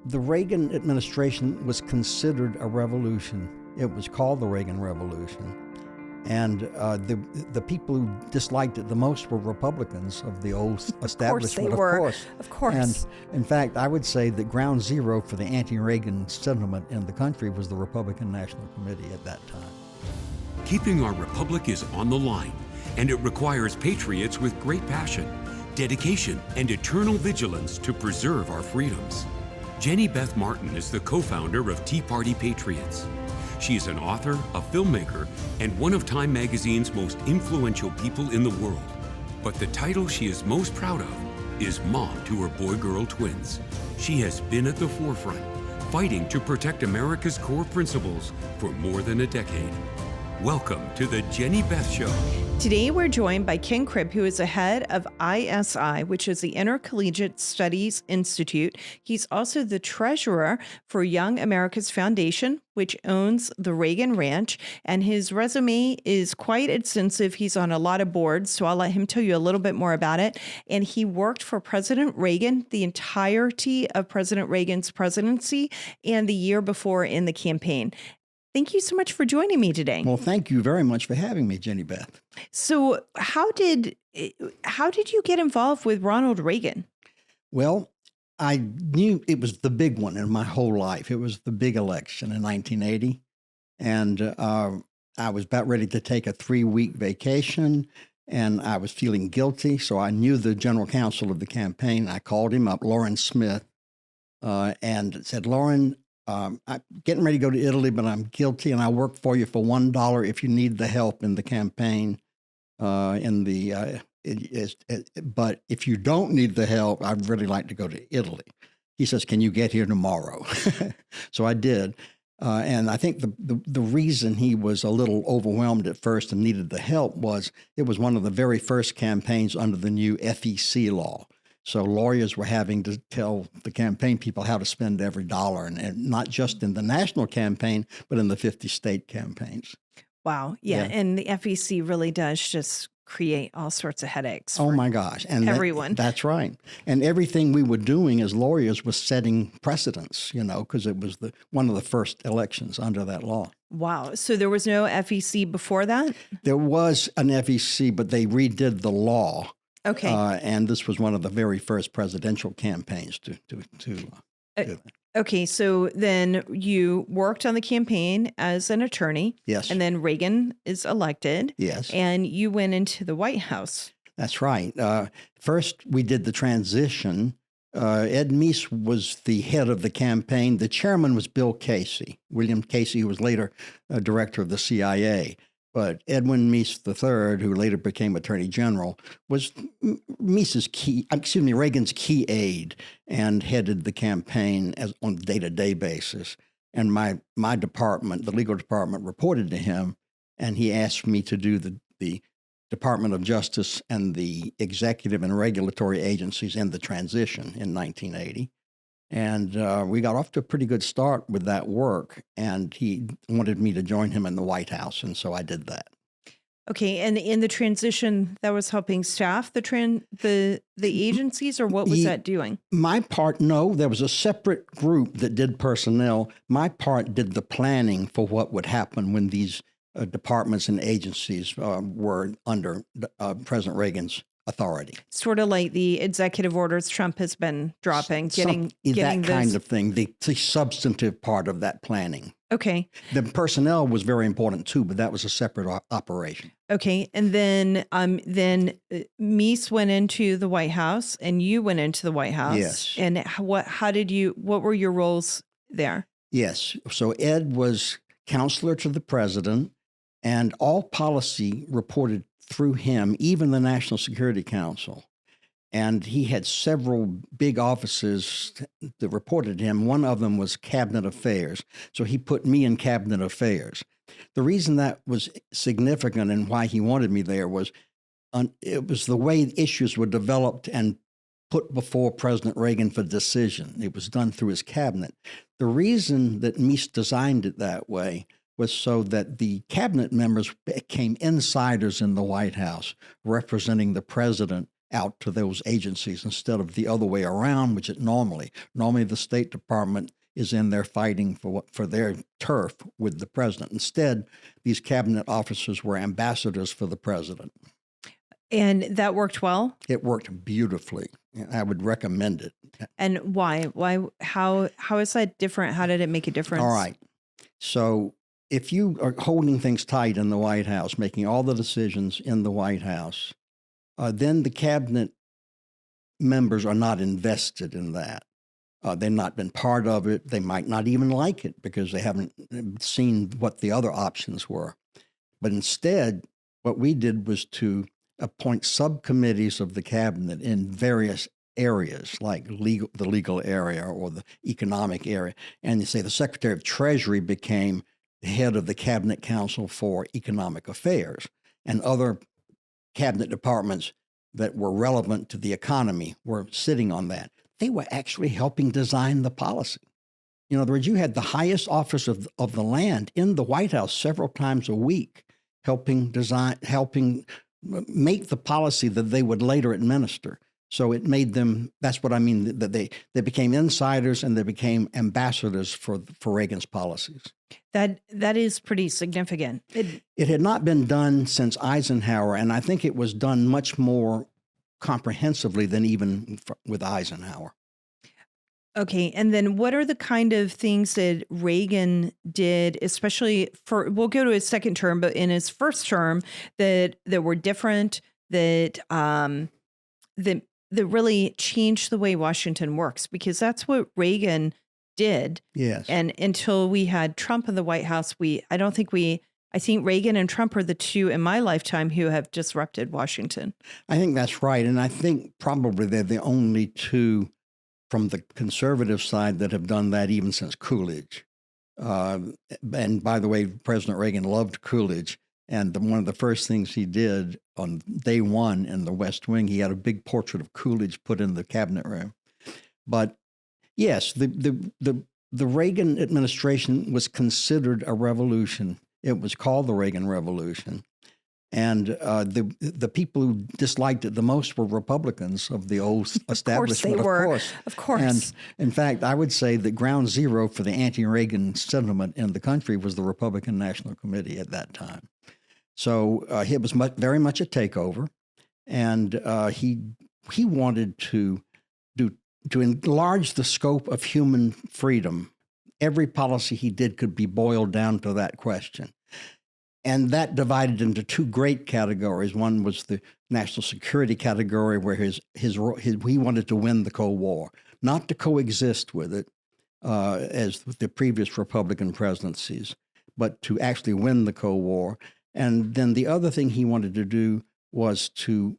The Reagan administration was considered a revolution. It was called the Reagan Revolution. And the people who disliked it the most were Republicans of the old establishment, of course. Of course. And in fact, I would say that ground zero for the anti-Reagan sentiment in the country was the Republican National Committee at that time. Keeping our republic is on the line, and it requires patriots with great passion, dedication, and eternal vigilance to preserve our freedoms. Jenny Beth Martin is the co-founder of Tea Party Patriots. She is an author, a filmmaker, and one of Time Magazine's most influential people in the world. But the title she is most proud of is mom to her boy-girl twins. She has been at the forefront, fighting to protect America's core principles for more than a decade. Welcome to the Jenny Beth Show. Today we're joined by Ken Cribb, who is the head of ISI, which is the Intercollegiate Studies Institute. He's also the treasurer for Young America's Foundation, which owns the Reagan Ranch, and his resume is quite extensive. He's on a lot of boards, so I'll let him tell you a little bit more about it. And he worked for President Reagan the entirety of President Reagan's presidency and the year before in the campaign. Thank you so much for joining me today. Well, thank you very much for having me, Jenny Beth. So how did you get involved with Ronald Reagan? Well, I knew it was the big one in my whole life. It was the big election in 1980. And I was about ready to take a 3-week vacation, and I was feeling guilty. So I knew the general counsel of the campaign. I called him up, Lauren Smith, and said, Lauren, I'm getting ready to go to Italy, but I'm guilty, and I work for you for $1 if you need the help in the campaign. But if you don't need the help, I'd really like to go to Italy. He says, can you get here tomorrow? So I did. And I think the reason he was a little overwhelmed at first and needed the help was it was one of the very first campaigns under the new FEC law. So lawyers were having to tell the campaign people how to spend every dollar, and not just in the national campaign, but in the 50 state campaigns. Wow. Yeah. And the FEC really does just create all sorts of headaches. Oh, my gosh. And everyone. That's right. And everything we were doing as lawyers was setting precedents, because it was one of the first elections under that law. Wow. So there was no FEC before that? There was an FEC, but they redid the law. Okay. And this was one of the very first presidential campaigns to do that. Okay. So then you worked on the campaign as an attorney. Yes. And then Reagan is elected. Yes. And you went into the White House. That's right. First, we did the transition. Ed Meese was the head of the campaign. The chairman was Bill Casey, William Casey, who was later director of the CIA. But Edwin Meese III, who later became Attorney General, was Reagan's key aide, and headed the campaign on a day-to-day basis. And my department, the legal department, reported to him, and he asked me to do the Department of Justice and the executive and regulatory agencies in the transition in 1980. And we got off to a pretty good start with that work, and he wanted me to join him in the White House, and so I did that. Okay, and in the transition, that was helping staff the agencies, or what was that doing? My part, no, there was a separate group that did personnel. My part did the planning for what would happen when these departments and agencies were under President Reagan's authority. Sort of like the executive orders Trump has been dropping, getting that kind of thing, the substantive part of that planning. Okay. The personnel was very important too, but that was a separate operation. Okay. And then Meese went into the White House and you went into the White House. Yes. And what were your roles there? Yes. So Ed was counselor to the president, and all policy reported through him, even the National Security Council. And he had several big offices that reported to him. One of them was Cabinet Affairs. So he put me in Cabinet Affairs. The reason that was significant and why he wanted me there was it was the way issues were developed and put before President Reagan for decision. It was done through his cabinet. The reason that Meese designed it that way was so that the cabinet members became insiders in the White House, representing the president out to those agencies instead of the other way around, which it normally the State Department is in there fighting for their turf with the president. Instead, these cabinet officers were ambassadors for the president. And that worked well? It worked beautifully. I would recommend it. And why? How is that different? How did it make a difference? All right. So if you are holding things tight in the White House, making all the decisions in the White House, then the cabinet members are not invested in that. They've not been part of it. They might not even like it because they haven't seen what the other options were. But instead, what we did was to appoint subcommittees of the cabinet in various areas, like the legal area or the economic area. And you say the Secretary of Treasury became the head of the Cabinet Council for Economic Affairs, and other cabinet departments that were relevant to the economy were sitting on that. They were actually helping design the policy. In other words, you had the highest office of the land in the White House several times a week, helping make the policy that they would later administer. So it made them, that's what I mean, that they became insiders and they became ambassadors for Reagan's policies. That is pretty significant. It had not been done since Eisenhower, and I think it was done much more comprehensively than even with Eisenhower. Okay, and then what are the kind of things that Reagan did, especially we'll go to his second term, but in his first term, that were different, that really changed the way Washington works? Because that's what Reagan did. Yes. And until we had Trump in the White House, I think Reagan and Trump are the two in my lifetime who have disrupted Washington. I think that's right. And I think probably they're the only two from the conservative side that have done that even since Coolidge. And by the way, President Reagan loved Coolidge. And one of the first things he did on day one in the West Wing, he had a big portrait of Coolidge put in the cabinet room. But yes, the Reagan administration was considered a revolution. It was called the Reagan Revolution. And the people who disliked it the most were Republicans of the old establishment. Of course. And in fact, I would say that ground zero for the anti-Reagan sentiment in the country was the Republican National Committee at that time. So it was very much a takeover, and he wanted to enlarge the scope of human freedom. Every policy he did could be boiled down to that question. And that divided into two great categories. One was the national security category, where he wanted to win the Cold War, not to coexist with it as with the previous Republican presidencies, but to actually win the Cold War. And then the other thing he wanted to do was to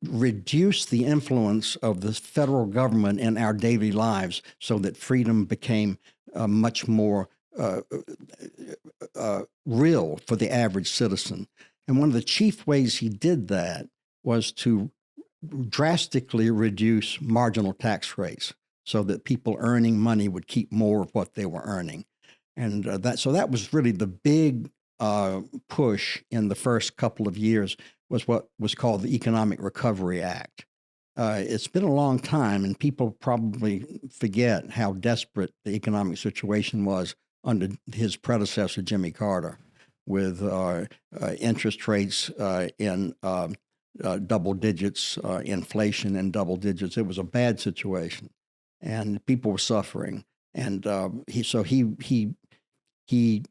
reduce the influence of the federal government in our daily lives so that freedom became much more real for the average citizen. And one of the chief ways he did that was to drastically reduce marginal tax rates so that people earning money would keep more of what they were earning. And that was really the big push in the first couple of years, was what was called the Economic Recovery Act. It's been a long time, and people probably forget how desperate the economic situation was under his predecessor, Jimmy Carter, with interest rates in double digits, inflation in double digits. It was a bad situation, and people were suffering. And he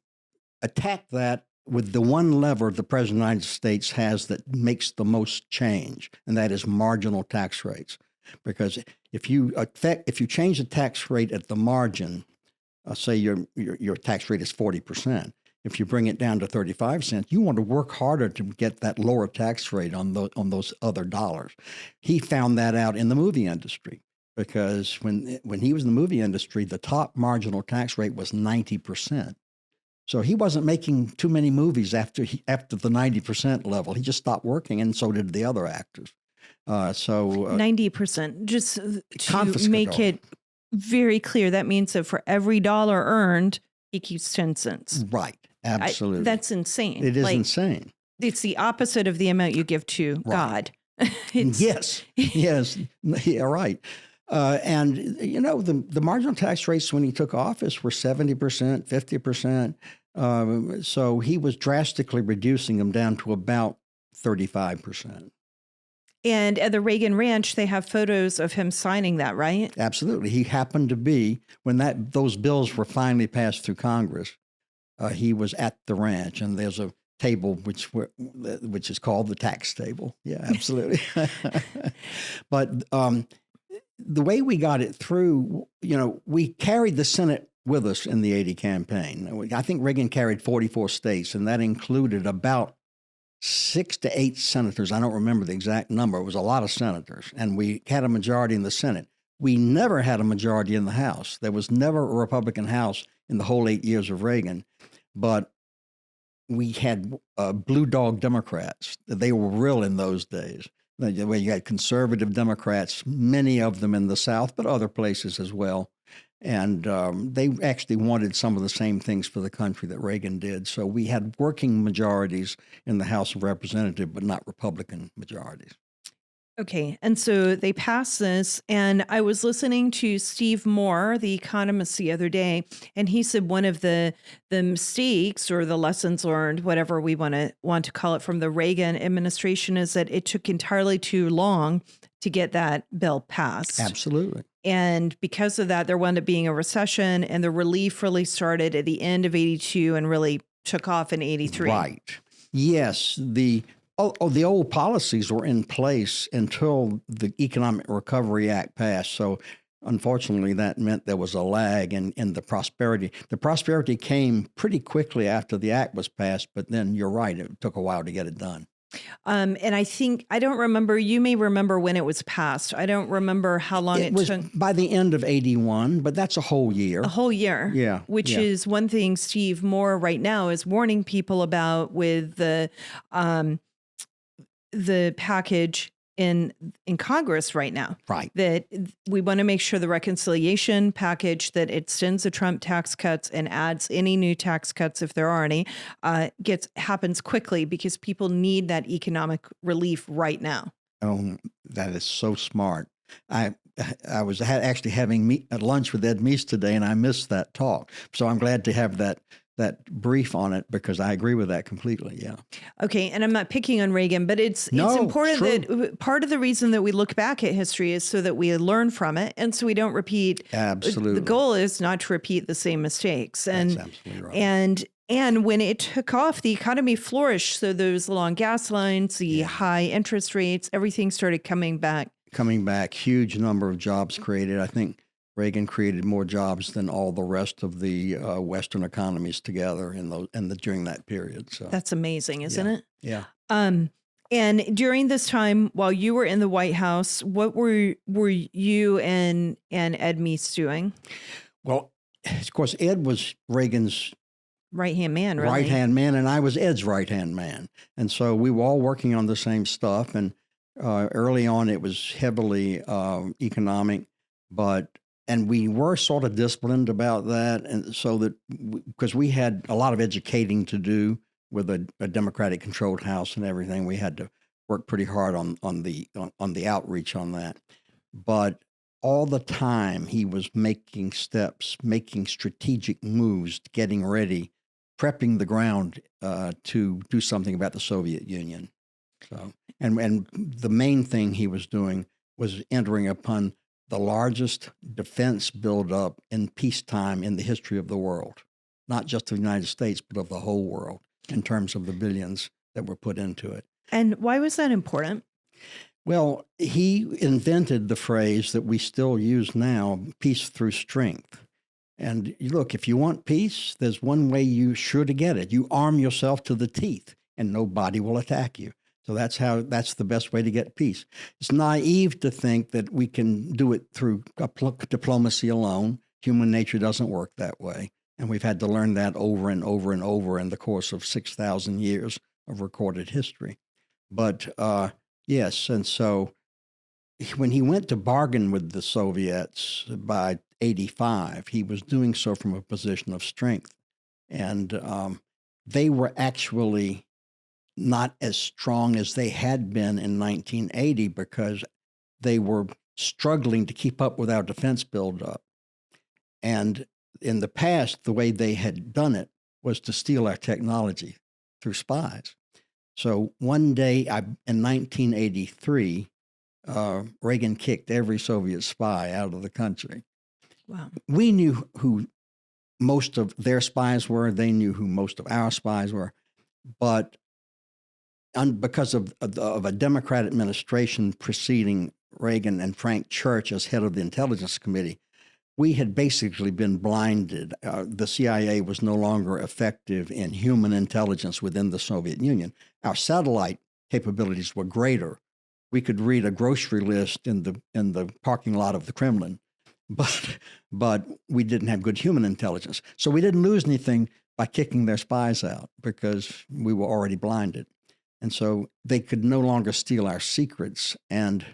attacked that with the one lever the President of the United States has that makes the most change, and that is marginal tax rates. Because if you change the tax rate at the margin, say your tax rate is 40%. If you bring it down to 35 cents, you want to work harder to get that lower tax rate on those other dollars. He found that out in the movie industry, because when he was in the movie industry, the top marginal tax rate was 90%. So he wasn't making too many movies after the 90% level. He just stopped working, and so did the other actors. 90%, just to make it very clear, that means that for every dollar earned, he keeps 10 cents. Right. Absolutely. That's insane. It is insane. It's the opposite of the amount you give to God. Yes, yes, yeah, right. And the marginal tax rates when he took office were 70%, 50%. So he was drastically reducing them down to about 35%. And at the Reagan Ranch, they have photos of him signing that, right? Absolutely. He happened to be, when those bills were finally passed through Congress, he was at the ranch, and there's a table which is called the tax table. Yeah, absolutely. But the way we got it through, we carried the Senate with us in the 80 campaign. I think Reagan carried 44 states, and that included about 6 to 8 senators. I don't remember the exact number. It was a lot of senators, and we had a majority in the Senate. We never had a majority in the House. There was never a Republican House in the whole 8 years of Reagan, but we had blue dog Democrats. They were real in those days. Where you had conservative Democrats, many of them in the South, but other places as well. And they actually wanted some of the same things for the country that Reagan did. So we had working majorities in the House of Representatives, but not Republican majorities. Okay. And so they passed this, and I was listening to Steve Moore, the economist, the other day, and he said one of the mistakes or the lessons learned, whatever we want to call it, from the Reagan administration is that it took entirely too long to get that bill passed. Absolutely. And because of that, there wound up being a recession, and the relief really started at the end of 82 and really took off in 83. Right. Yes. The old policies were in place until the Economic Recovery Act passed. So unfortunately, that meant there was a lag in the prosperity. The prosperity came pretty quickly after the act was passed, but then you're right, it took a while to get it done. And I don't remember, you may remember when it was passed. I don't remember how long it was took. By the end of 81, but that's a whole year. A whole year. Yeah. Which is one thing Steve Moore right now is warning people about with the package in Congress right now. Right. That we want to make sure the reconciliation package that extends the Trump tax cuts and adds any new tax cuts, if there are any, happens quickly because people need that economic relief right now. Oh, that is so smart. I was actually having lunch with Ed Meese today, and I missed that talk. So I'm glad to have that brief on it because I agree with that completely. Yeah. Okay. And I'm not picking on Reagan, but it's important that part of the reason that we look back at history is so that we learn from it. And so we don't repeat. Absolutely. The goal is not to repeat the same mistakes. That's absolutely right. And when it took off, the economy flourished. So those long gas lines, the high interest rates, everything started coming back. Huge number of jobs created. I think Reagan created more jobs than all the rest of the Western economies together during that period. So that's amazing, isn't it? Yeah. And during this time, while you were in the White House, what were you and Ed Meese doing? Well, of course, Ed was Reagan's right-hand man, really. Right-hand man, and I was Ed's right-hand man. And so we were all working on the same stuff. And early on, it was heavily economic, and we were sort of disciplined about that, and so that because we had a lot of educating to do with a Democratic-controlled House and everything, we had to work pretty hard on the outreach on that. But all the time, he was making steps, making strategic moves, getting ready, prepping the ground to do something about the Soviet Union. So, and the main thing he was doing was entering upon the largest defense buildup in peacetime in the history of the world, not just the United States, but of the whole world in terms of the billions that were put into it. And why was that important? Well, he invented the phrase that we still use now, peace through strength. And look, if you want peace, there's one way you're sure to get it. You arm yourself to the teeth and nobody will attack you. So that's the best way to get peace. It's naive to think that we can do it through diplomacy alone. Human nature doesn't work that way. And we've had to learn that over and over and over in the course of 6,000 years of recorded history. But yes, and so when he went to bargain with the Soviets by 85, he was doing so from a position of strength. And they were actually not as strong as they had been in 1980 because they were struggling to keep up with our defense buildup. And in the past, the way they had done it was to steal our technology through spies. So one day in 1983, Reagan kicked every Soviet spy out of the country. Wow. We knew who most of their spies were. They knew who most of our spies were. But because of a Democrat administration preceding Reagan and Frank Church as head of the Intelligence Committee, we had basically been blinded. The CIA was no longer effective in human intelligence within the Soviet Union. Our satellite capabilities were greater. We could read a grocery list in the parking lot of the Kremlin, but we didn't have good human intelligence. So we didn't lose anything by kicking their spies out because we were already blinded. And so they could no longer steal our secrets. And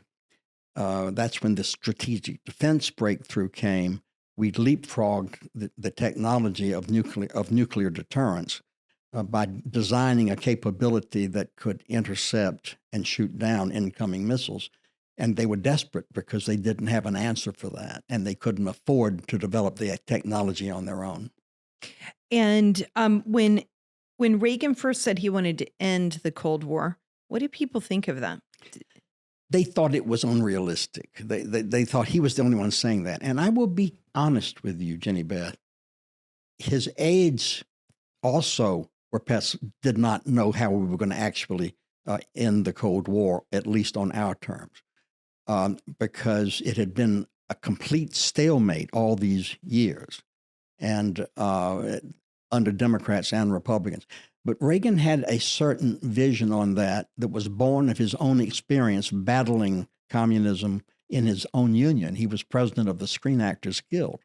that's when the strategic defense breakthrough came. We leapfrogged the technology of nuclear deterrence by designing a capability that could intercept and shoot down incoming missiles. And they were desperate because they didn't have an answer for that, and they couldn't afford to develop the technology on their own. And when Reagan first said he wanted to end the Cold War, what did people think of that? They thought it was unrealistic. They thought he was the only one saying that. And I will be honest with you, Jenny Beth. His aides also did not know how we were going to actually end the Cold War, at least on our terms, because it had been a complete stalemate all these years, and under Democrats and Republicans. But Reagan had a certain vision on that was born of his own experience battling communism in his own union. He was president of the Screen Actors Guild.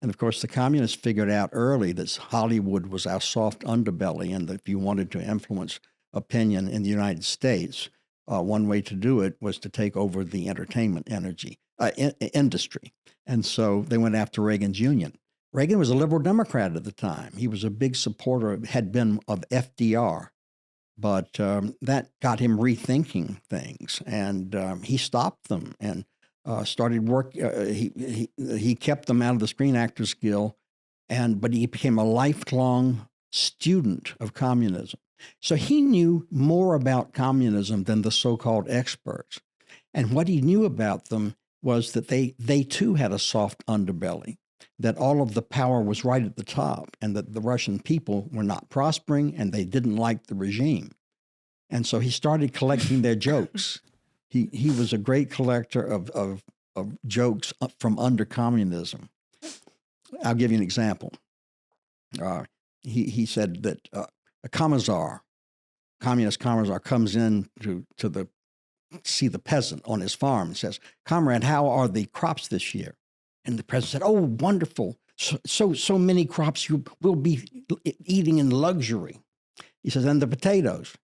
And of course, the communists figured out early that Hollywood was our soft underbelly, and that if you wanted to influence opinion in the United States, one way to do it was to take over the entertainment industry. And so they went after Reagan's union. Reagan was a liberal Democrat at the time. He was a big supporter, had been, of FDR, but that got him rethinking things, and he stopped them and started work. He kept them out of the Screen Actors Guild, but he became a lifelong student of communism. So he knew more about communism than the so-called experts, and what he knew about them was that they too had a soft underbelly, that all of the power was right at the top, and that the Russian people were not prospering and they didn't like the regime. And so he started collecting their jokes. He was a great collector of jokes from under communism. I'll give you an example. He said that a communist commissar comes in to see the peasant on his farm and says, "Comrade, how are the crops this year?" And the president said, "Oh, wonderful. So many crops you will be eating in luxury." He says, "And the potatoes?"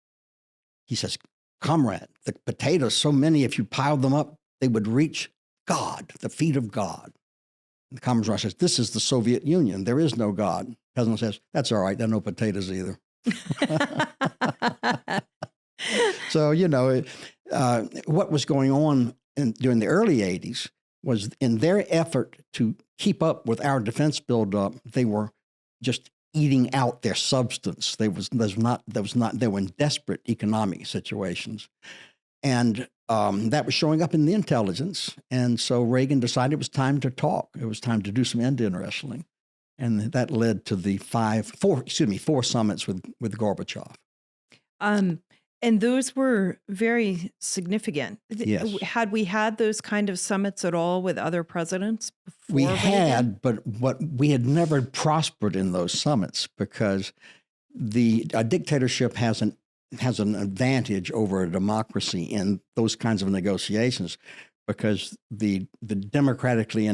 He says, "Comrade, the potatoes, so many, if you piled them up, they would reach God, the feet of God." And the commissar says, "This is the Soviet Union. There is no God." The president says, "That's all right. There are no potatoes either." So, what was going on during the early 80s was, in their effort to keep up with our defense buildup, they were just eating out their substance. They were in desperate economic situations. And that was showing up in the intelligence. And so Reagan decided it was time to talk. It was time to do some Indian wrestling. And that led to the four summits with Gorbachev. And those were very significant. Yes. Had we had those kind of summits at all with other presidents before We Reagan? had, but we had never prospered in those summits because a dictatorship has an advantage over a democracy in those kinds of negotiations, because the democratically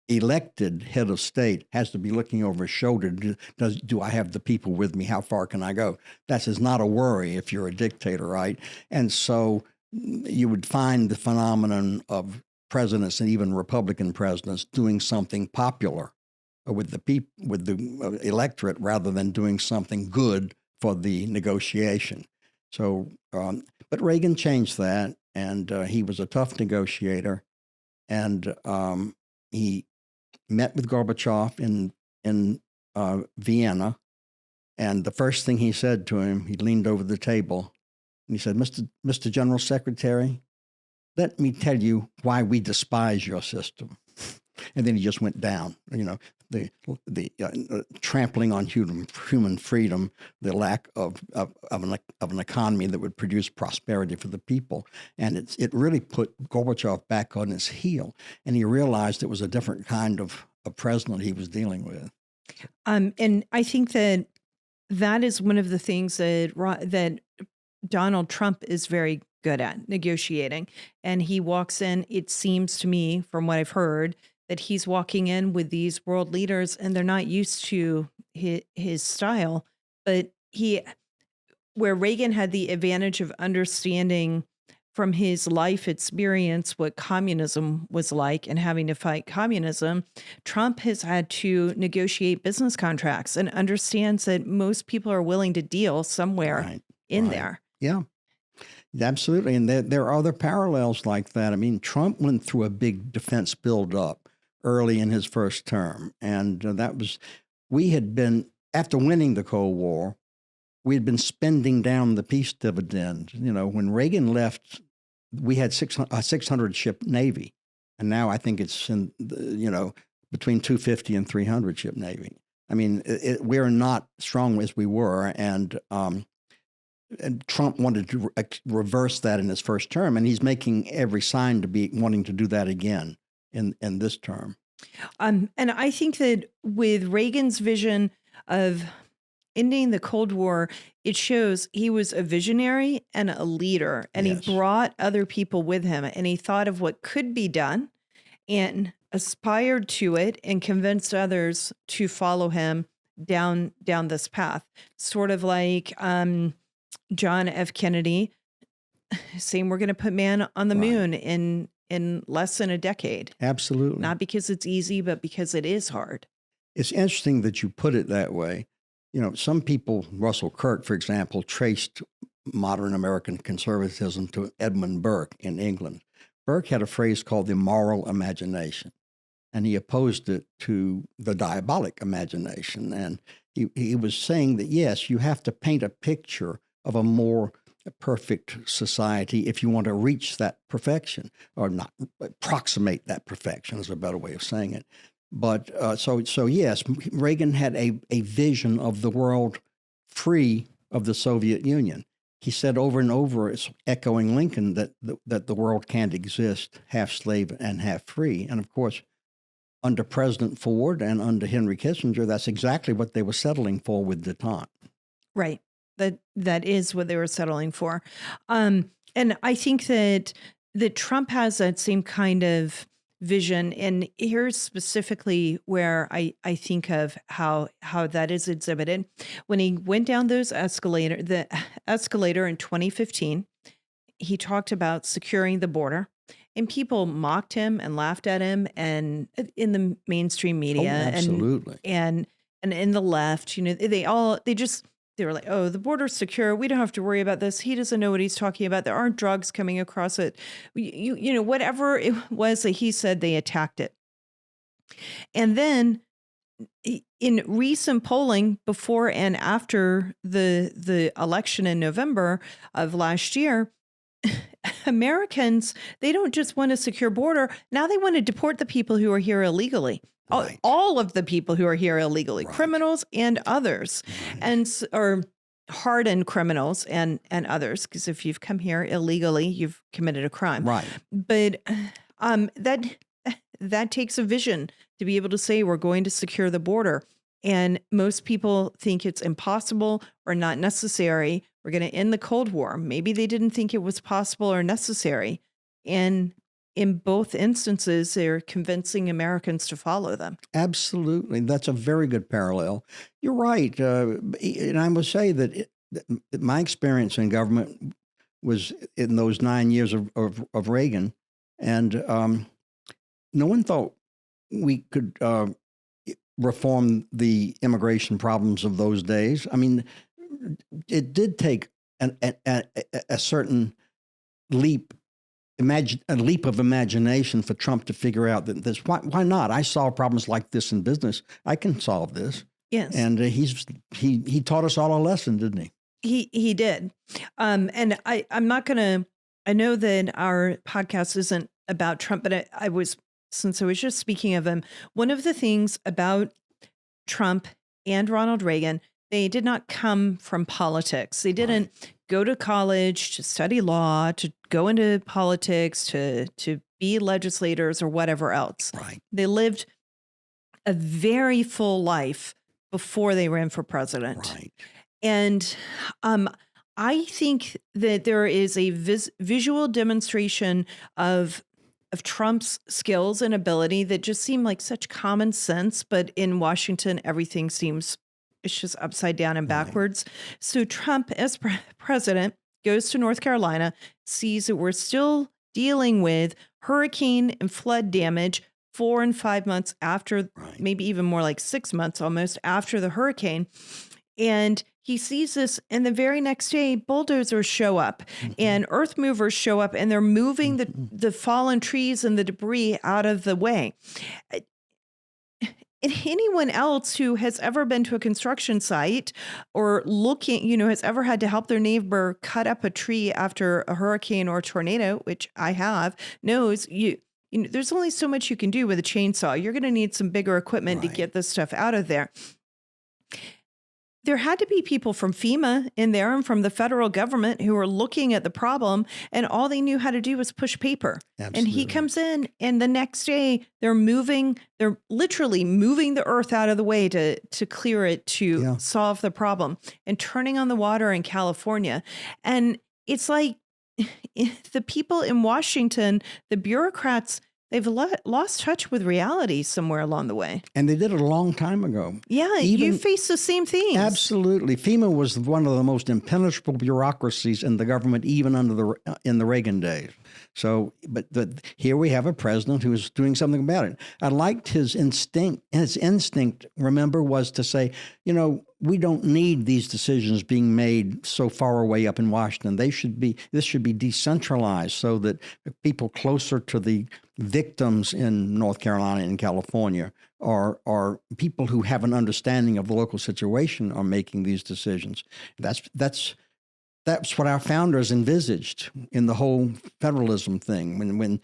elected head of state has to be looking over his shoulder. Do I have the people with me? How far can I go? That is not a worry if you're a dictator, right? And so you would find the phenomenon of presidents, and even Republican presidents, doing something popular with the electorate rather than doing something good for the negotiation. So, but Reagan changed that, and he was a tough negotiator, and he met with Gorbachev in Vienna, and the first thing he said to him, he leaned over the table, and he said, Mr. General Secretary, let me tell you why we despise your system. And then he just went down, the trampling on human freedom, the lack of an economy that would produce prosperity for the people. And it really put Gorbachev back on his heel. And he realized it was a different kind of a president he was dealing with. And I think that is one of the things that Donald Trump is very good at, negotiating. And he walks in, it seems to me, from what I've heard, that he's walking in with these world leaders and they're not used to his style. But where Reagan had the advantage of understanding from his life experience what communism was like and having to fight communism, Trump has had to negotiate business contracts and understands that most people are willing to deal somewhere in there. Yeah, absolutely. And there are other parallels like that. I mean, Trump went through a big defense buildup early in his first term. And we had been, after winning the Cold War, we had been spending down the peace dividend. When Reagan left, we had a 600-ship Navy. And now I think it's between 250 and 300-ship Navy. I mean, we're not strong as we were. And Trump wanted to reverse that in his first term. And he's making every sign to be wanting to do that again in this term. And I think that with Reagan's vision of ending the Cold War, it shows he was a visionary and a leader, and he brought other people with him, and he thought of what could be done and aspired to it and convinced others to follow him down this path. Sort of like John F. Kennedy saying we're going to put man on the moon in less than a decade. Absolutely. Not because it's easy, but because it is hard. It's interesting that you put it that way. Some people, Russell Kirk, for example, traced modern American conservatism to Edmund Burke in England. Burke had a phrase called the moral imagination, and he opposed it to the diabolic imagination. And he was saying that, yes, you have to paint a picture of a more perfect society if you want to reach that perfection, or not approximate that perfection is a better way of saying it. But so yes, Reagan had a vision of the world free of the Soviet Union. He said over and over, it's echoing Lincoln, that the world can't exist half slave and half free. And of course, under President Ford and under Henry Kissinger, that's exactly what they were settling for with detente. Right. That is what they were settling for. And I think that Trump has that same kind of vision. And here's specifically where I think of how that is exhibited. When he went down the escalator in 2015, he talked about securing the border. And people mocked him and laughed at him, and in the mainstream media, absolutely, and in the left, they were like, oh, the border's secure. We don't have to worry about this. He doesn't know what he's talking about. There aren't drugs coming across it. Whatever it was that he said, they attacked it. And then in recent polling before and after the election in November of last year, Americans, they don't just want a secure border. Now they want to deport the people who are here illegally. Right. All of the people who are here illegally, criminals and others, or hardened criminals and others. Because if you've come here illegally, you've committed a crime. Right. But that takes a vision to be able to say we're going to secure the border. And most people think it's impossible or not necessary. We're going to end the Cold War. Maybe they didn't think it was possible or necessary. And in both instances, they're convincing Americans to follow them. Absolutely. That's a very good parallel. You're right. And I must say that my experience in government was in those 9 years of Reagan. And no one thought we could reform the immigration problems of those days. I mean, it did take a certain leap. A leap of imagination for Trump to figure out that this. Why not? I solve problems like this in business. I can solve this. Yes, and he taught us all a lesson, didn't he? He did. And I'm not gonna. I know that our podcast isn't about Trump, but since I was just speaking of him, one of the things about Trump and Ronald Reagan, they did not come from politics. They didn't go to college to study law, to go into politics, to be legislators or whatever else. Right. They lived a very full life before they ran for president. Right. And I think that there is a visual demonstration of Trump's skills and ability that just seem like such common sense, but in Washington, everything seems it's just upside down and backwards. Right. So Trump, as president, goes to North Carolina, sees that we're still dealing with hurricane and flood damage 4 and 5 months after, maybe even more like 6 months almost after the hurricane. And he sees this, and the very next day, bulldozers show up and earth movers show up, and they're moving the fallen trees and the debris out of the way. And anyone else who has ever been to a construction site or has ever had to help their neighbor cut up a tree after a hurricane or a tornado, which I have, knows there's only so much you can do with a chainsaw. You're going to need some bigger equipment to get this stuff out of there. There had to be people from FEMA in there and from the federal government who were looking at the problem, and all they knew how to do was push paper. Absolutely. And he comes in, and the next day they're literally moving the earth out of the way to clear it, to solve the problem, and turning on the water in California. And it's like the people in Washington, the bureaucrats, they've lost touch with reality somewhere along the way. And they did it a long time ago. Yeah, you face the same things. Absolutely. FEMA was one of the most impenetrable bureaucracies in the government, even in the Reagan days. So, but here we have a president who is doing something about it. I liked his instinct. His instinct, remember, was to say, we don't need these decisions being made so far away up in Washington. This should be decentralized so that people closer to the victims in North Carolina and California are people who have an understanding of the local situation are making these decisions. That's what our founders envisaged in the whole federalism thing, when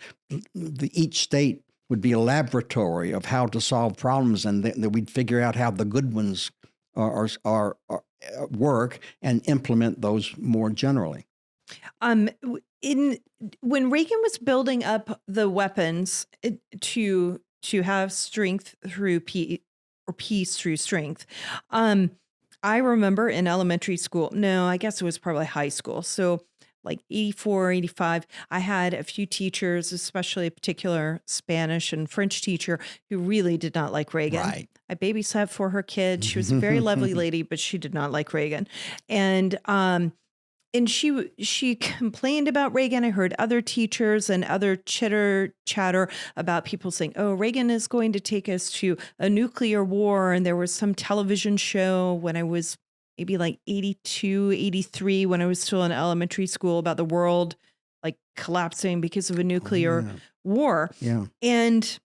each state would be a laboratory of how to solve problems, and that we'd figure out how the good ones are work and implement those more generally. When Reagan was building up the weapons to have strength through peace, or peace through strength, I remember in elementary school, no, I guess it was probably high school. So like 84, 85, I had a few teachers, especially a particular Spanish and French teacher, who really did not like Reagan. Right. I babysat for her kids. She was a very lovely lady, but she did not like Reagan. And she complained about Reagan. I heard other teachers and other chatter about people saying, oh, Reagan is going to take us to a nuclear war. And there was some television show when I was maybe like 82, 83, when I was still in elementary school, about the world like collapsing because of a nuclear war. Yeah. And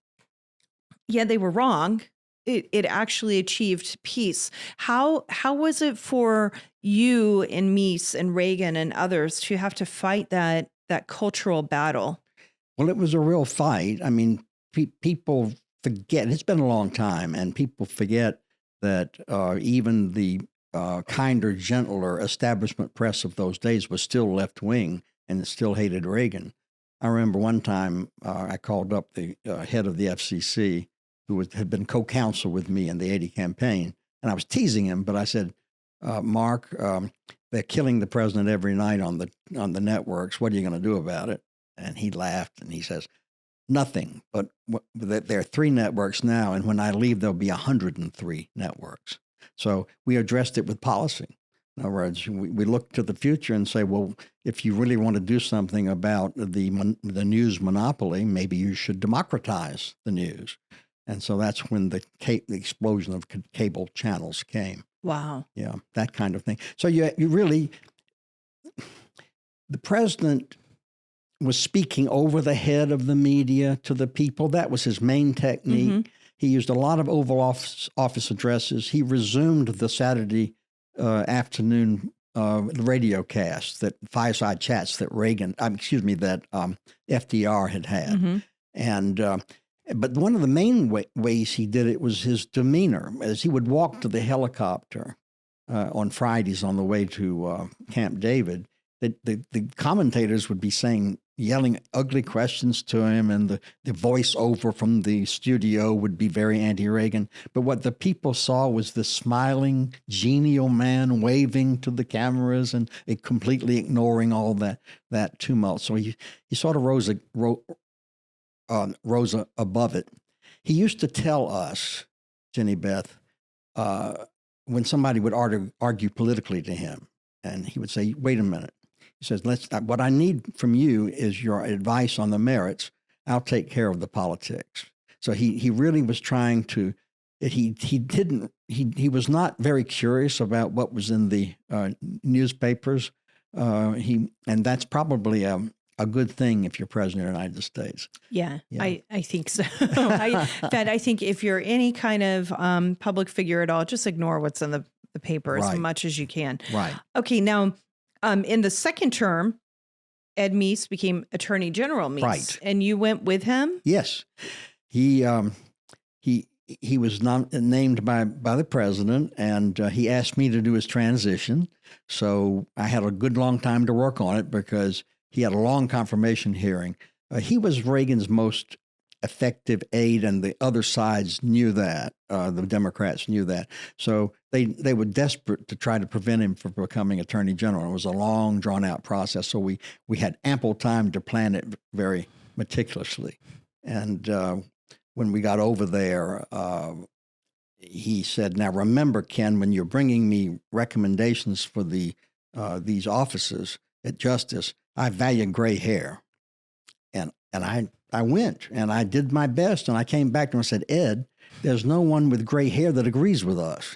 they were wrong. It actually achieved peace. How was it for you and Mies and Reagan and others to have to fight that cultural battle? Well, it was a real fight. I mean, people forget. It's been a long time, and people forget that even the kinder, gentler establishment press of those days was still left-wing and it still hated Reagan. I remember one time I called up the head of the FCC, who had been co-counsel with me in the 80 campaign. And I was teasing him, but I said, Mark, they're killing the president every night on the networks. What are you going to do about it? And he laughed and he says, nothing, but there are 3 networks now. And when I leave, there'll be 103 networks. So we addressed it with policy. In other words, we look to the future and say, well, if you really want to do something about the news monopoly, maybe you should democratize the news. And so that's when the explosion of cable channels came. Wow. Yeah, that kind of thing. So you really, the president was speaking over the head of the media to the people. That was his main technique. Mm-hmm. He used a lot of Oval Office addresses. He resumed the Saturday afternoon radio cast, that fireside chats that FDR had. Mm-hmm. And but one of the main ways he did it was his demeanor. As he would walk to the helicopter on Fridays on the way to Camp David, the commentators would be yelling ugly questions to him, and the voiceover from the studio would be very anti-Reagan. But what the people saw was this smiling, genial man waving to the cameras and completely ignoring all that tumult. So he sort of rose above it. He used to tell us, Jenny Beth, when somebody would argue politically to him, and he would say, "Wait a minute." He says, what I need from you is your advice on the merits. I'll take care of the politics. So he really was trying to, he was not very curious about what was in the newspapers. And that's probably a good thing if you're president of the United States. Yeah. I think so. I think if you're any kind of public figure at all, just ignore what's in the paper as much as you can. Right. Okay. Now, in the second term, Ed Meese became Attorney General Meese. Right. And you went with him? Yes. He was named by the president, and he asked me to do his transition. So I had a good long time to work on it because he had a long confirmation hearing. He was Reagan's most effective aide, and the other sides knew that. The Democrats knew that. So they were desperate to try to prevent him from becoming Attorney General. It was a long, drawn-out process. So we had ample time to plan it very meticulously. And when we got over there, he said, "Now remember, Ken, when you're bringing me recommendations for these offices at Justice, I value gray hair." And I went, and I did my best, and I came back to him and said, "Ed, there's no one with gray hair that agrees with us."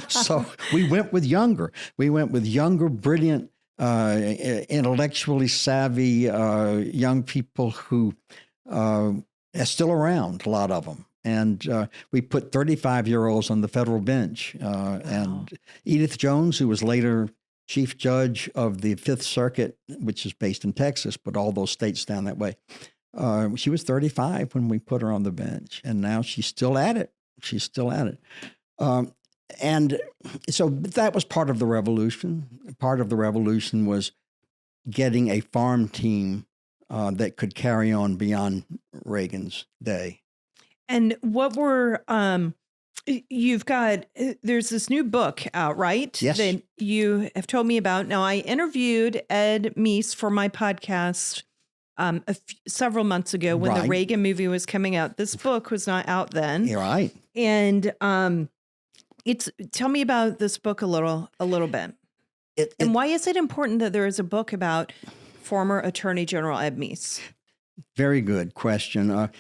So we went with younger. We went with younger, brilliant, intellectually savvy young people who are still around, a lot of them. And we put 35-year-olds on the federal bench. And Edith Jones, who was later Chief Judge of the Fifth Circuit, which is based in Texas, but all those states down that way. She was 35 when we put her on the bench, and now she's still at it. She's still at it. And so that was part of the revolution. Part of the revolution was getting a farm team that could carry on beyond Reagan's day. And what were... there's this new book out, right? Yes. That you have told me about. Now, I interviewed Ed Meese for my podcast several months ago when the Reagan movie was coming out. This book was not out then. You're right. And tell me about this book a little bit. And why is it important that there is a book about former Attorney General Ed Meese? Very good question.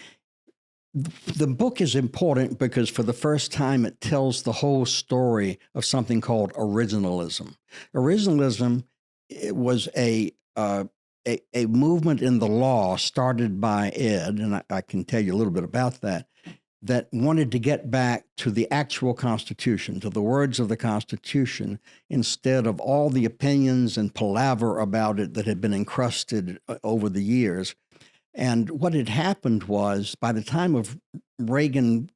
The book is important because for the first time it tells the whole story of something called originalism. Originalism was a movement in the law started by Ed, and I can tell you a little bit about that wanted to get back to the actual Constitution, to the words of the Constitution, instead of all the opinions and palaver about it that had been encrusted over the years. And what had happened was, by the time of Reagan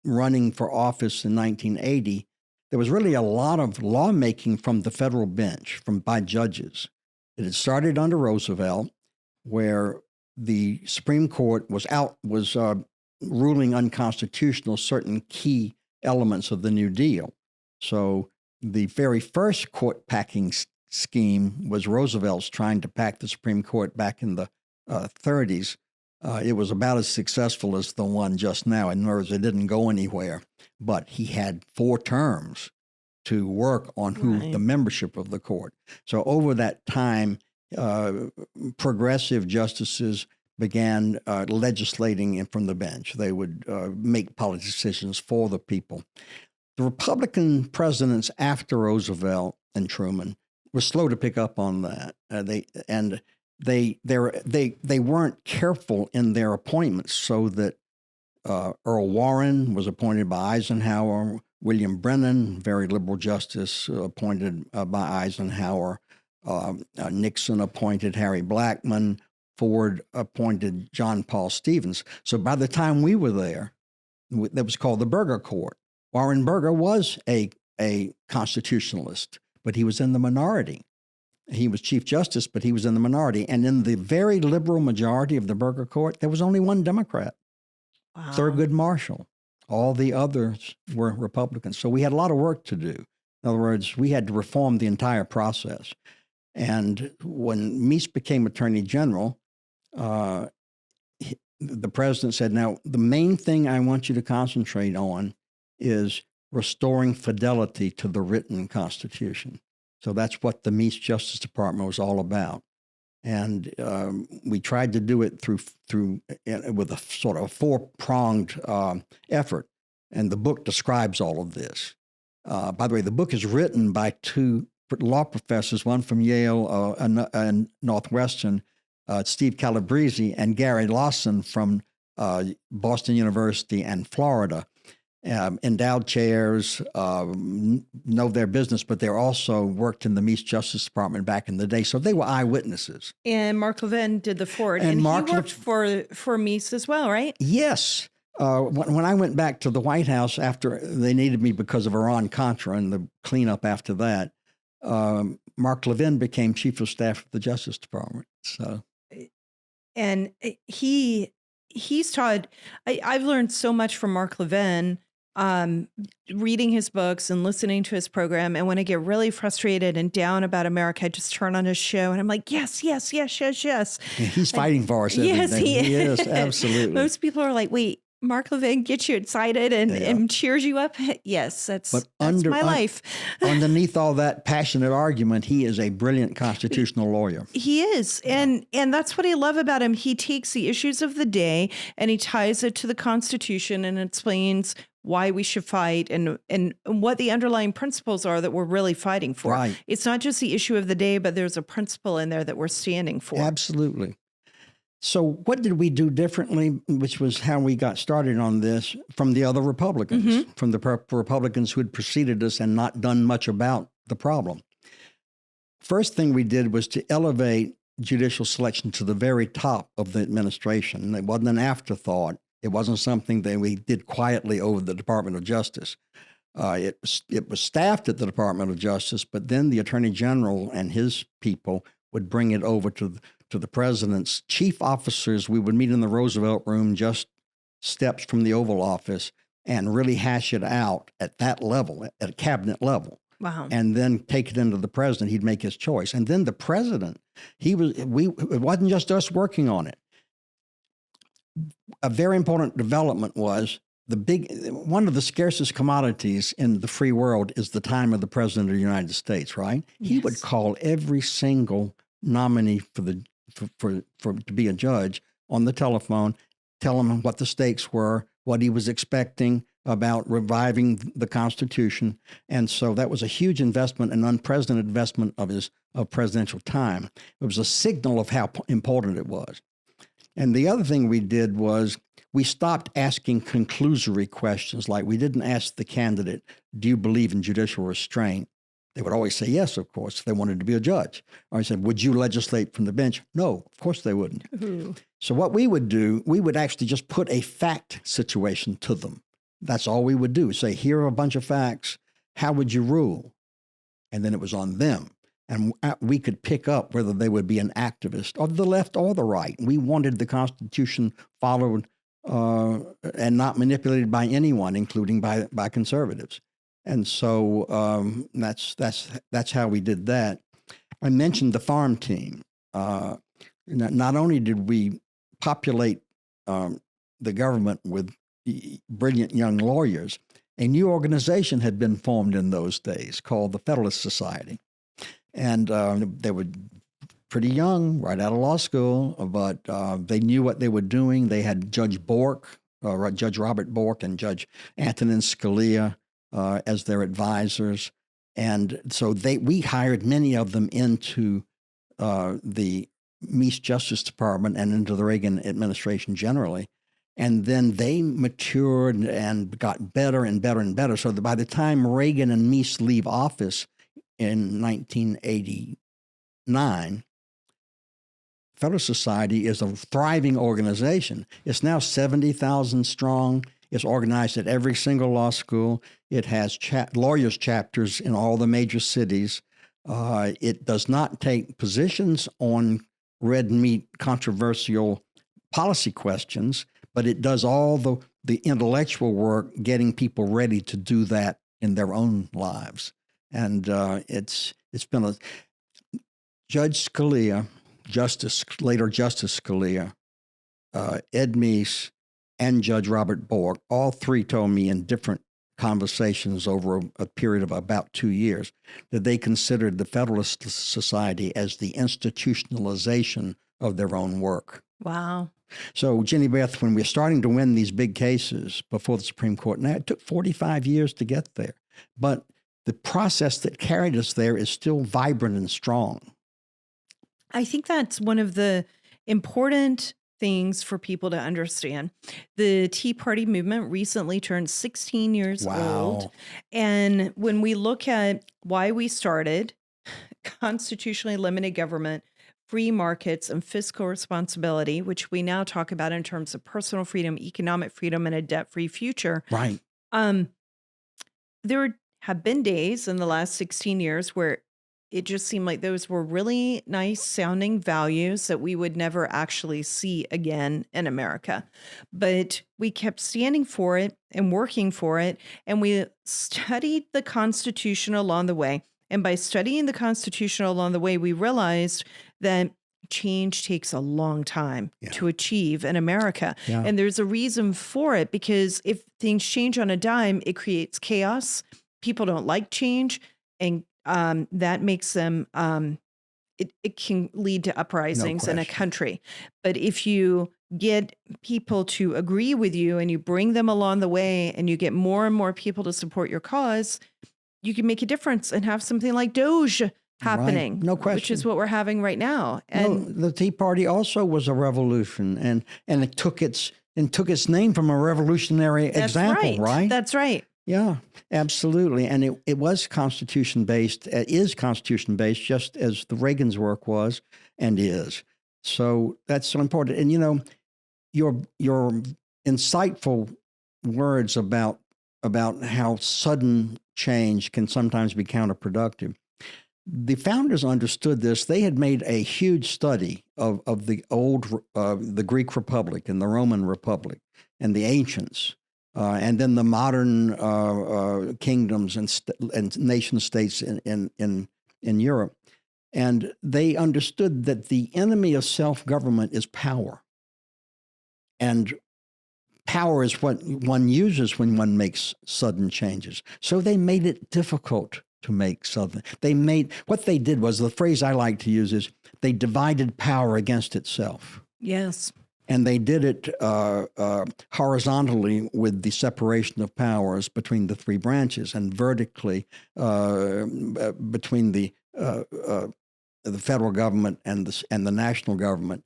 running for office in 1980, there was really a lot of lawmaking from the federal bench, by judges. It had started under Roosevelt, where the Supreme Court was ruling unconstitutional certain key elements of the New Deal. So the very first court packing scheme was Roosevelt's trying to pack the Supreme Court back in the 30s. It was about as successful as the one just now. In other words, it didn't go anywhere. But he had 4 terms to work on the membership of the court. So over that time, progressive justices began legislating from the bench. They would make policy decisions for the people. The Republican presidents after Roosevelt and Truman were slow to pick up on that. They weren't careful in their appointments, so that Earl Warren was appointed by Eisenhower, William Brennan, very liberal justice, appointed by Eisenhower, Nixon appointed Harry Blackmun, Ford appointed John Paul Stevens. So by the time we were there, that was called the Burger Court. Warren Burger was a constitutionalist, but he was in the minority. He was Chief Justice, but he was in the minority. And in the very liberal majority of the Burger Court, there was only one Democrat, Wow. Thurgood Marshall. All the others were Republicans. So we had a lot of work to do. In other words, we had to reform the entire process. And when Meese became Attorney General, the president said, now, the main thing I want you to concentrate on is restoring fidelity to the written Constitution. So that's what the Meese Justice Department was all about. And we tried to do it through with a sort of four-pronged effort. And the book describes all of this. By the way, the book is written by two law professors, one from Yale and Northwestern, Steve Calabrese, and Gary Lawson from Boston University and Florida. Endowed chairs, know their business, but they also worked in the Meese Justice Department back in the day. So they were eyewitnesses. And Mark Levin did the Ford. And Mark he worked for Meese as well, right? Yes. When I went back to the White House after they needed me because of Iran-Contra and the cleanup after that, Mark Levin became Chief of Staff of the Justice Department. So, and he's taught. I've learned so much from Mark Levin, reading his books and listening to his program. And when I get really frustrated and down about America, I just turn on his show and I'm like, yes. He's fighting for us every Yes, day. he is, absolutely. Most people are like, wait, Mark Levin gets you excited and cheers you up. Yes, that's my life. Underneath all that passionate argument, he is a brilliant constitutional lawyer. He is. And that's what I love about him. He takes the issues of the day and he ties it to the Constitution and explains why we should fight and what the underlying principles are that we're really fighting for. Right. It's not just the issue of the day, but there's a principle in there that we're standing for. Absolutely. So what did we do differently, which was how we got started on this, from the other Republicans, from the Republicans who had preceded us and not done much about the problem? First thing we did was to elevate judicial selection to the very top of the administration. It wasn't an afterthought. It wasn't something that we did quietly over the Department of Justice. It was staffed at the Department of Justice, but then the Attorney General and his people would bring it over to the president's chief officers. We would meet in the Roosevelt Room, just steps from the Oval Office, and really hash it out at that level, at a cabinet level. Wow. And then take it into the president. He'd make his choice. And then the president, it wasn't just us working on it. A very important development was one of the scarcest commodities in the free world is the time of the president of the United States, right? Yes. He would call every single nominee to be a judge on the telephone, tell him what the stakes were, what he was expecting about reviving the Constitution. And so that was a huge investment, an unprecedented investment of presidential time. It was a signal of how important it was. And the other thing we did was we stopped asking conclusory questions. Like, we didn't ask the candidate, do you believe in judicial restraint? They would always say yes, of course, if they wanted to be a judge. Or I said, would you legislate from the bench? No, of course they wouldn't. Ooh. So what we would do, we would actually just put a fact situation to them. That's all we would do. Say, here are a bunch of facts. How would you rule? And then it was on them. And we could pick up whether they would be an activist of the left or the right. We wanted the Constitution followed and not manipulated by anyone, including by conservatives. And so that's how we did that. I mentioned the farm team. Not only did we populate the government with brilliant young lawyers, a new organization had been formed in those days called the Federalist Society. And they were pretty young, right out of law school, but they knew what they were doing. They had Judge Bork, Judge Robert Bork, and Judge Antonin Scalia as their advisors. And so we hired many of them into the Meese Justice Department and into the Reagan administration generally. And then they matured and got better and better and better. So that by the time Reagan and Meese leave office in 1989, Federalist Society is a thriving organization. It's now 70,000 strong. It's organized at every single law school. It has lawyers' chapters in all the major cities. It does not take positions on red meat controversial policy questions, but it does all the intellectual work getting people ready to do that in their own lives. And it's been Judge Scalia, later Justice Scalia, Ed Meese, and Judge Robert Bork, all three told me in different conversations over a period of about 2 years that they considered the Federalist Society as the institutionalization of their own work. Wow. So, Jenny Beth, when we're starting to win these big cases before the Supreme Court, now it took 45 years to get there, but the process that carried us there is still vibrant and strong. I think that's one of the important things for people to understand. The Tea Party movement recently turned 16 years old. And when we look at why we started, constitutionally limited government, free markets, and fiscal responsibility, which we now talk about in terms of personal freedom, economic freedom, and a debt-free future. Right. There have been days in the last 16 years where it just seemed like those were really nice sounding values that we would never actually see again in America. But we kept standing for it and working for it. And we studied the Constitution along the way. And by studying the Constitution along the way, we realized that change takes a long time to achieve in America. Yeah. And there's a reason for it, because if things change on a dime, it creates chaos. People don't like change. And that makes them, it can lead to uprisings in a country. But if you get people to agree with you and you bring them along the way and you get more and more people to support your cause, you can make a difference and have something like Doge happening. Right. No question. Which is what we're having right now. And the Tea Party also was a revolution, and it took its name from a revolutionary example, right? That's right. Yeah, absolutely. And it was Constitution-based, it is Constitution-based, just as the Reagan's work was and is. So that's so important. And, your insightful words about how sudden change can sometimes be counterproductive. The founders understood this. They had made a huge study of the old, the Greek Republic and the Roman Republic and the ancients. And then the modern kingdoms and nation states in Europe. And they understood that the enemy of self-government is power. And power is what one uses when one makes sudden changes. So they made it difficult to make sudden. What they did was, the phrase I like to use is, they divided power against itself. Yes. And they did it horizontally with the separation of powers between the three branches, and vertically between the federal government and the national government,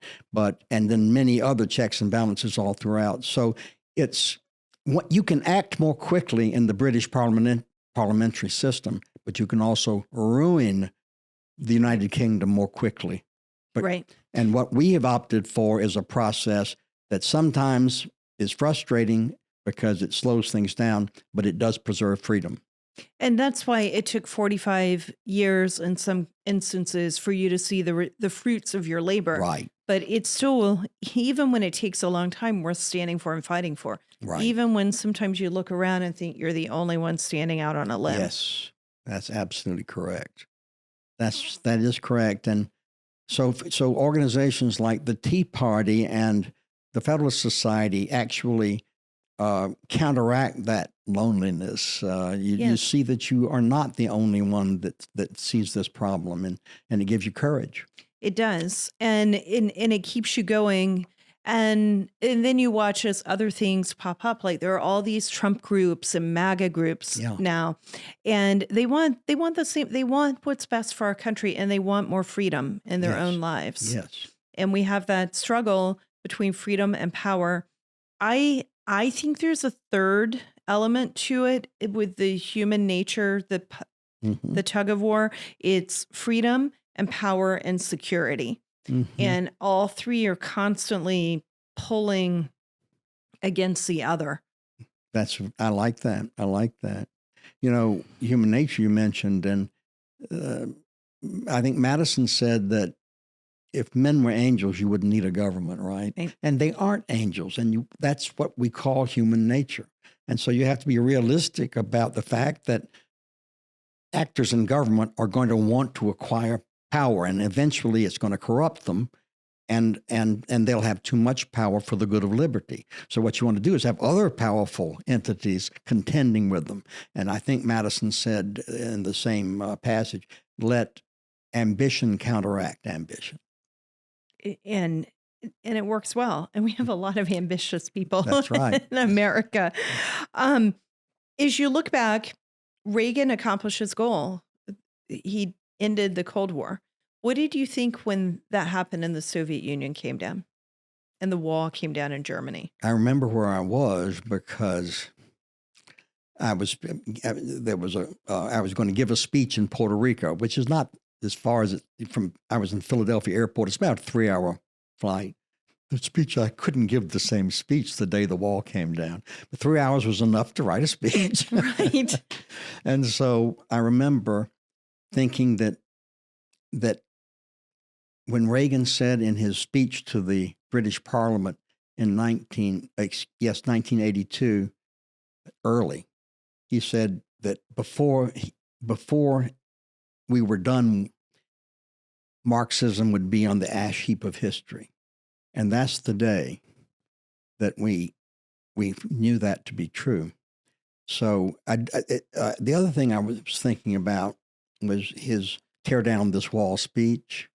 and then many other checks and balances all throughout. So you can act more quickly in the British parliamentary system, but you can also ruin the United Kingdom more quickly. Right. And what we have opted for is a process that sometimes is frustrating because it slows things down, but it does preserve freedom. And that's why it took 45 years in some instances for you to see the fruits of your labor. Right. But it's still, even when it takes a long time, worth standing for and fighting for. Right. Even when sometimes you look around and think you're the only one standing out on a limb. Yes, that's absolutely correct. That is correct. And so organizations like the Tea Party and the Federalist Society actually counteract that loneliness. You see that you are not the only one that sees this problem, and it gives you courage. It does, and it keeps you going. And then you watch as other things pop up. Like there are all these Trump groups and MAGA groups now, and they want the same. They want what's best for our country, and they want more freedom in their own lives. Yes. And we have that struggle between freedom and power. I think there's a third element to it with the human nature, the tug of war. It's freedom and power and security. And all three are constantly pulling against the other. I like that. I like that. You know, human nature you mentioned, and I think Madison said that if men were angels, you wouldn't need a government, right? And they aren't angels, and that's what we call human nature. And so you have to be realistic about the fact that actors in government are going to want to acquire power, and eventually it's going to corrupt them, and they'll have too much power for the good of liberty. So what you want to do is have other powerful entities contending with them. And I think Madison said in the same passage, let ambition counteract ambition. And it works well. And we have a lot of ambitious people That's right. in America. As you look back, Reagan accomplished his goal. He ended the Cold War. What did you think when that happened and the Soviet Union came down and the wall came down in Germany? I remember where I was because I was going to give a speech in Puerto Rico, which is not as far as I was in Philadelphia airport. It's about a 3-hour flight. The speech, I couldn't give the same speech the day the wall came down. But 3 hours was enough to write a speech. Right. And so I remember thinking that when Reagan said in his speech to the British Parliament in 1982, early, he said that before we were done, Marxism would be on the ash heap of history. And that's the day that we knew that to be true. So the other thing I was thinking about was his tear down this wall speech,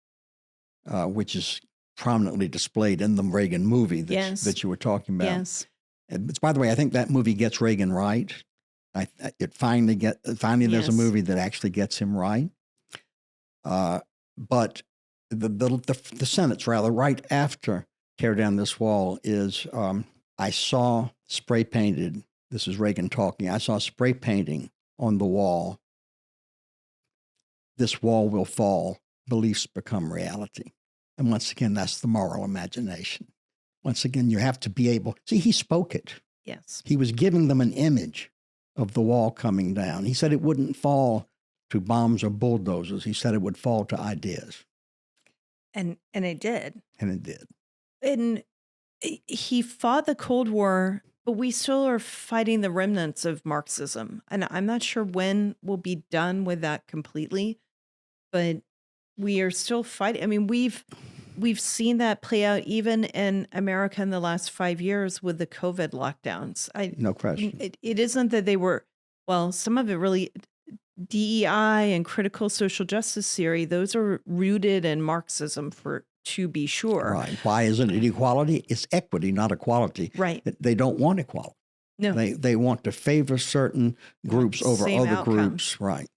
which is prominently displayed in the Reagan movie that you were talking about. Yes. And, by the way, I think that movie gets Reagan right. Finally there's a movie that actually gets him right. But the sentence, rather, right after tear down this wall is, I saw spray painted, this is Reagan talking, I saw spray painting on the wall, this wall will fall, beliefs become reality. And once again, that's the moral imagination. Once again, you have to be able, see, he spoke it. Yes. He was giving them an image of the wall coming down. He said it wouldn't fall to bombs or bulldozers. He said it would fall to ideas. And it did. And it did. And he fought the Cold War, but we still are fighting the remnants of Marxism. And I'm not sure when we'll be done with that completely, but we are still fighting. I mean, we've seen that play out even in America in the last 5 years with the COVID lockdowns. No question. It isn't that they were, well, some of it really, DEI and critical social justice theory, those are rooted in Marxism to be sure. Right. Why isn't it equality? It's equity, not equality. Right. They don't want equality. No. They want to favor certain groups over Same other outcome. groups. Right.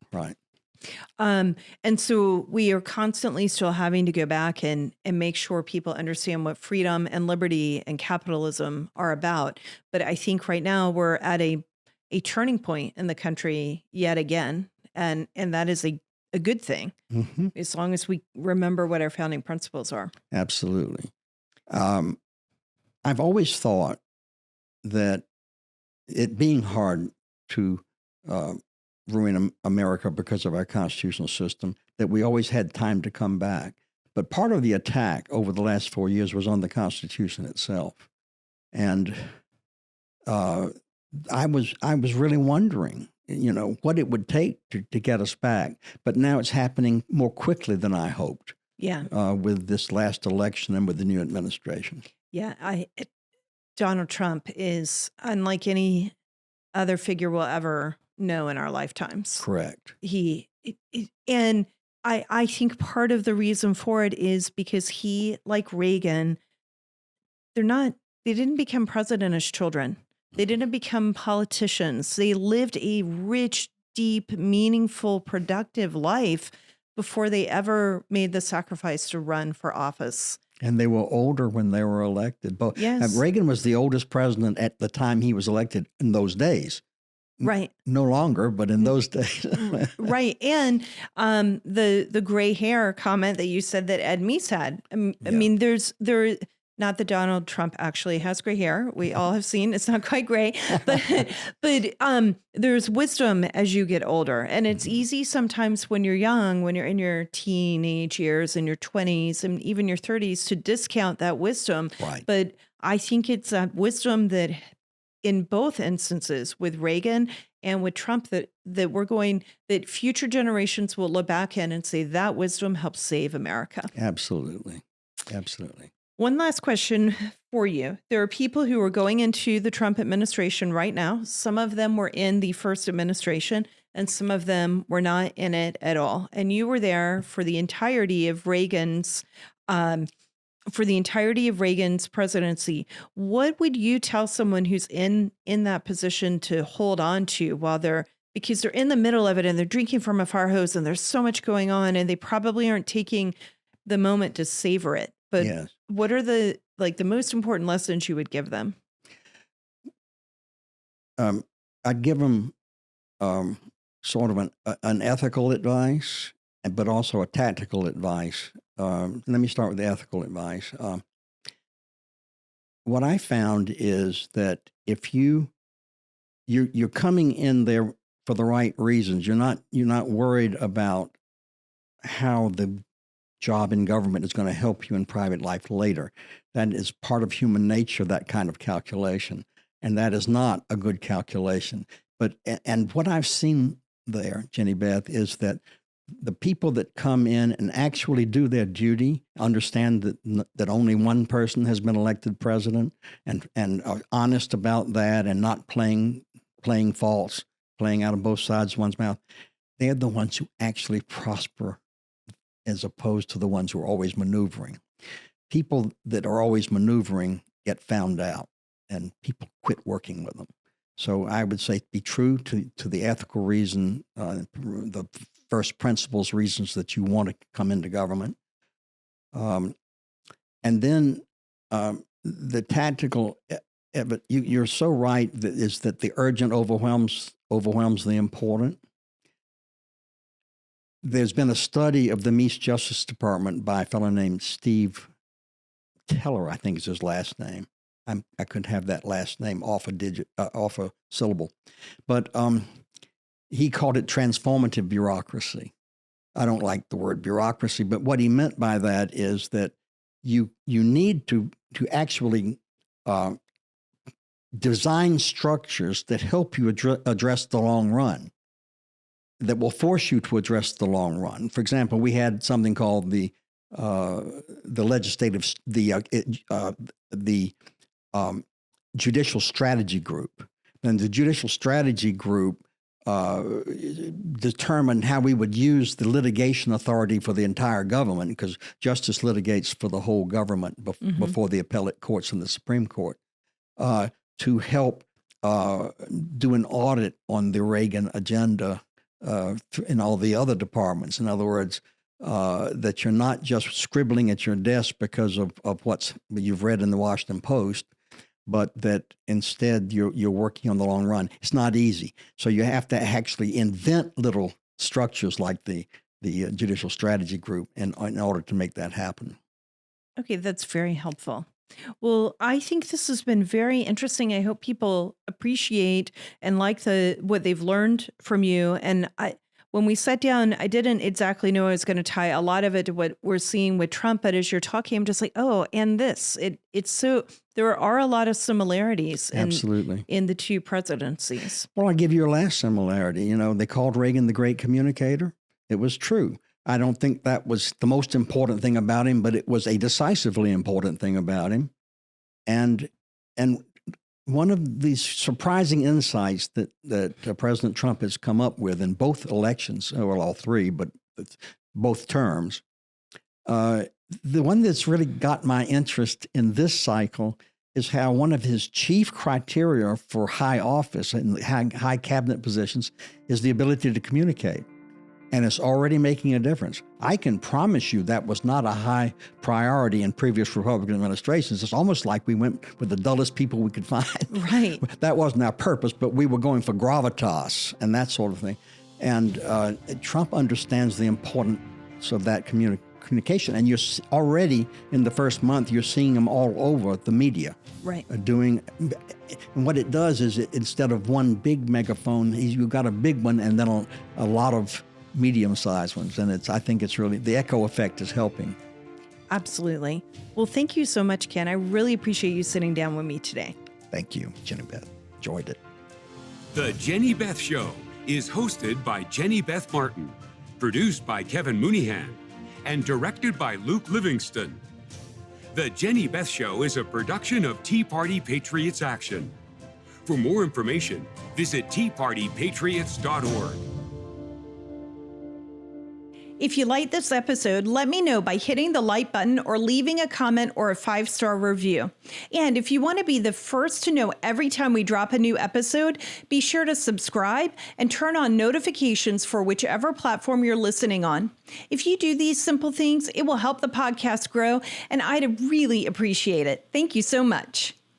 And so we are constantly still having to go back and make sure people understand what freedom and liberty and capitalism are about. But I think right now we're at a turning point in the country yet again. And that is a good thing, as long as we remember what our founding principles are. Absolutely. I've always thought that it being hard to ruin America because of our constitutional system, that we always had time to come back. But part of the attack over the last 4 years was on the Constitution itself. And I was really wondering, what it would take to get us back. But now it's happening more quickly than I hoped. Yeah. With this last election and with the new administration. Yeah. Donald Trump is unlike any other figure we'll ever know in our lifetimes. Correct. And I think part of the reason for it is because he, like Reagan, they didn't become president as children. They didn't become politicians. They lived a rich, deep, meaningful, productive life before they ever made the sacrifice to run for office. And they were older when they were elected. But Yes. Reagan was the oldest president at the time he was elected in those days. Right. No longer, but in those days. Right. And the gray hair comment that you said that Ed Meese had. I mean, there not that Donald Trump actually has gray hair. We all have seen it's not quite gray, but there's wisdom as you get older. And it's easy sometimes when you're young, when you're in your teenage years, in your 20s, and even your 30s to discount that wisdom. Right. But I think it's a wisdom that in both instances with Reagan and with Trump that that future generations will look back in and say that wisdom helped save America. Absolutely. Absolutely. One last question for you. There are people who are going into the Trump administration right now. Some of them were in the first administration and some of them were not in it at all. And you were there for the entirety of Reagan's presidency. What would you tell someone who's in that position to hold on to because they're in the middle of it and they're drinking from a fire hose and there's so much going on and they probably aren't taking the moment to savor it. But Yes. what are the most important lessons you would give them? I'd give them sort of an ethical advice, but also a tactical advice. Let me start with the ethical advice. What I found is that if you're coming in there for the right reasons, you're not worried about how the job in government is going to help you in private life later. That is part of human nature, that kind of calculation. And that is not a good calculation. And what I've seen there, Jenny Beth, is that the people that come in and actually do their duty, understand that only one person has been elected president and are honest about that and not playing false, playing out of both sides of one's mouth, they're the ones who actually prosper as opposed to the ones who are always maneuvering. People that are always maneuvering get found out and people quit working with them. So I would say be true to the ethical reason, the first principles reasons that you want to come into government. And then the tactical, but you're so right, that the urgent overwhelms the important. There's been a study of the Meese Justice Department by a fellow named Steve Teller, I think is his last name. I could have that last name off a syllable. But he called it transformative bureaucracy. I don't like the word bureaucracy, but what he meant by that is that you need to actually design structures that help you address the long run, that will force you to address the long run. For example, we had something called the Judicial Strategy Group, and the Judicial Strategy Group determined how we would use the litigation authority for the entire government, because justice litigates for the whole government before the appellate courts and the Supreme Court, to help do an audit on the Reagan agenda in all the other departments. In other words, that you're not just scribbling at your desk because of what you've read in the Washington Post, but that instead you're working on the long run. It's not easy. So you have to actually invent little structures like the Judicial Strategy Group in order to make that happen. Okay, that's very helpful. Well, I think this has been very interesting. I hope people appreciate and like what they've learned from you. And when we sat down, I didn't exactly know I was going to tie a lot of it to what we're seeing with Trump. But as you're talking, I'm just like, oh, and this. It's so there are a lot of similarities Absolutely. In the two presidencies. Well, I'll give you a last similarity. They called Reagan the great communicator. It was true. I don't think that was the most important thing about him, but it was a decisively important thing about him. And one of these surprising insights that President Trump has come up with in both elections, well, all three, but both terms, The one that's really got my interest in this cycle is how one of his chief criteria for high office and high cabinet positions is the ability to communicate. And it's already making a difference. I can promise you that was not a high priority in previous Republican administrations. It's almost like we went with the dullest people we could find. Right. That wasn't our purpose, but we were going for gravitas and that sort of thing. And Trump understands the importance of that communication. And you're already, in the first month, you're seeing them all over the media. Right. And what it does is instead of one big megaphone, you've got a big one and then a lot of medium-sized ones. And I think it's really, the echo effect is helping. Absolutely. Well, thank you so much, Ken. I really appreciate you sitting down with me today. Thank you, Jenny Beth. Enjoyed it. The Jenny Beth Show is hosted by Jenny Beth Martin, produced by Kevin Mooneyhan, and directed by Luke Livingston. The Jenny Beth Show is a production of Tea Party Patriots Action. For more information, visit teapartypatriots.org. If you like this episode, let me know by hitting the like button or leaving a comment or a 5-star review. And if you want to be the first to know every time we drop a new episode, be sure to subscribe and turn on notifications for whichever platform you're listening on. If you do these simple things, it will help the podcast grow, and I'd really appreciate it. Thank you so much.